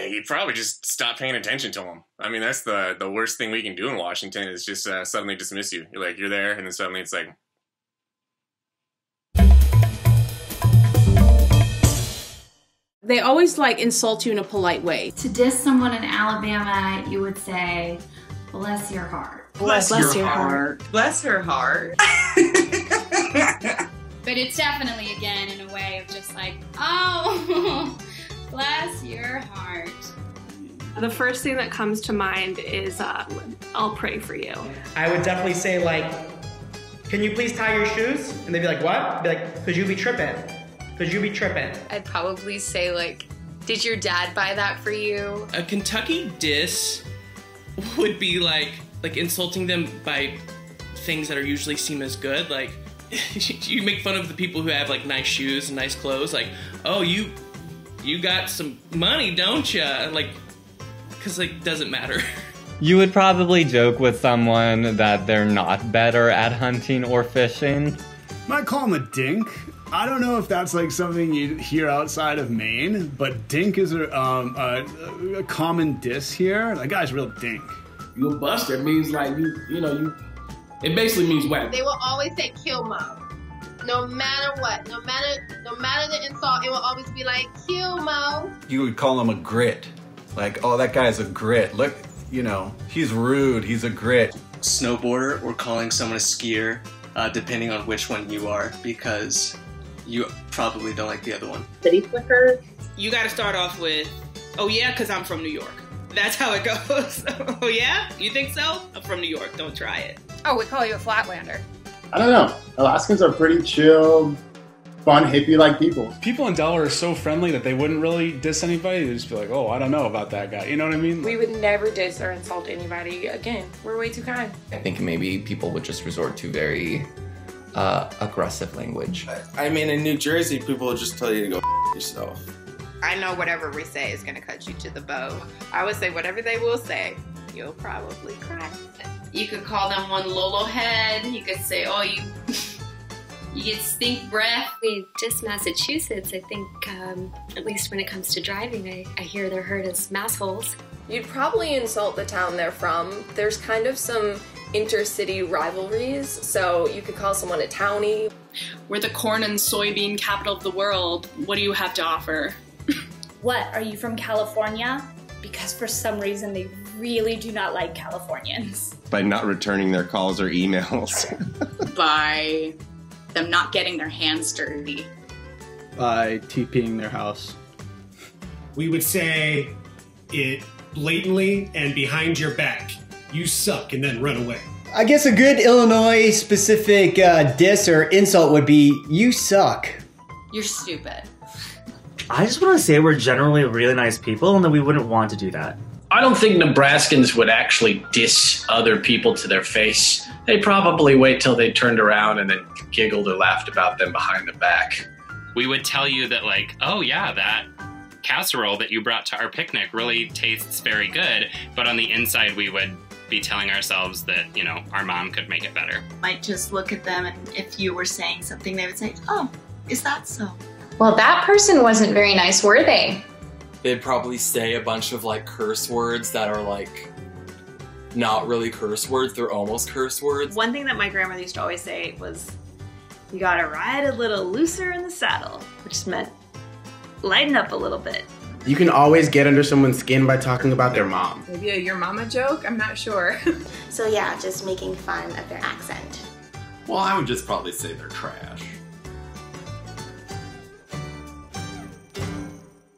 you'd probably just stop paying attention to them. I mean, that's the worst thing we can do in Washington is just suddenly dismiss you. You're like, you're there, and then suddenly it's like... They always like insult you in a polite way. To diss someone in Alabama, you would say, bless your heart. Bless your heart. Bless her heart. But it's definitely, again, in a way of just like, oh, bless your heart. The first thing that comes to mind is, I'll pray for you. I would definitely say, like, can you please tie your shoes? And they'd be like, what? I'd be like, cause you be tripping. Cause you be tripping. I'd probably say, like, did your dad buy that for you? A Kentucky diss would be like insulting them by things that are usually seen as good. Like, you make fun of the people who have like nice shoes and nice clothes. Like, oh, you got some money, don't ya? Like, cause like, doesn't matter. You would probably joke with someone that they're not better at hunting or fishing. Might call him a dink. I don't know if that's like something you hear outside of Maine, but dink is a common diss here. That guy's a real dink. You a buster. It means like you it basically means whack. They will always say kill Mo. No matter what. No matter the insult, it will always be like kill Mo. You would call him a grit. Like, oh, that guy's a grit. Look, he's rude, he's a grit. Snowboarder or calling someone a skier, depending on which one you are, because you probably don't like the other one. City slicker. You got to start off with, oh yeah, because I'm from New York. That's how it goes. Oh yeah? You think so? I'm from New York. Don't try it. Oh, we call you a flatlander. I don't know. Alaskans are pretty chill, fun, hippie-like people. People in Delaware are so friendly that they wouldn't really diss anybody. They'd just be like, oh, I don't know about that guy. You know what I mean? We would never diss or insult anybody. Again, we're way too kind. I think maybe people would just resort to very aggressive language. I mean, in New Jersey, people will just tell you to go yourself. I know whatever we say is going to cut you to the bone. I would say whatever they will say, you'll probably cry. You could call them one Lolo head. You could say, oh, you get stink breath. We diss Massachusetts. I think, at least when it comes to driving, I hear they're heard as massholes. You'd probably insult the town they're from. There's kind of some intercity rivalries, so you could call someone a townie. We're the corn and soybean capital of the world. What do you have to offer? What, are you from California? Because for some reason they really do not like Californians. By not returning their calls or emails. By them not getting their hands dirty. By TPing their house. We would say it blatantly and behind your back. You suck, and then run away. I guess a good Illinois-specific diss or insult would be, you suck. You're stupid. I just want to say we're generally really nice people and that we wouldn't want to do that. I don't think Nebraskans would actually diss other people to their face. They'd probably wait till they turned around and then giggled or laughed about them behind their back. We would tell you that, like, oh yeah, that casserole that you brought to our picnic really tastes very good, but on the inside we would be telling ourselves that, our mom could make it better. Might just look at them, and if you were saying something, they would say, oh, is that so? Well, that person wasn't very nice, were they? They'd probably say a bunch of like curse words that are like not really curse words, they're almost curse words. One thing that my grandmother used to always say was, you gotta ride a little looser in the saddle, which meant lighten up a little bit. You can always get under someone's skin by talking about their mom. Maybe a your mama joke? I'm not sure. So yeah, just making fun of their accent. Well, I would just probably say they're trash.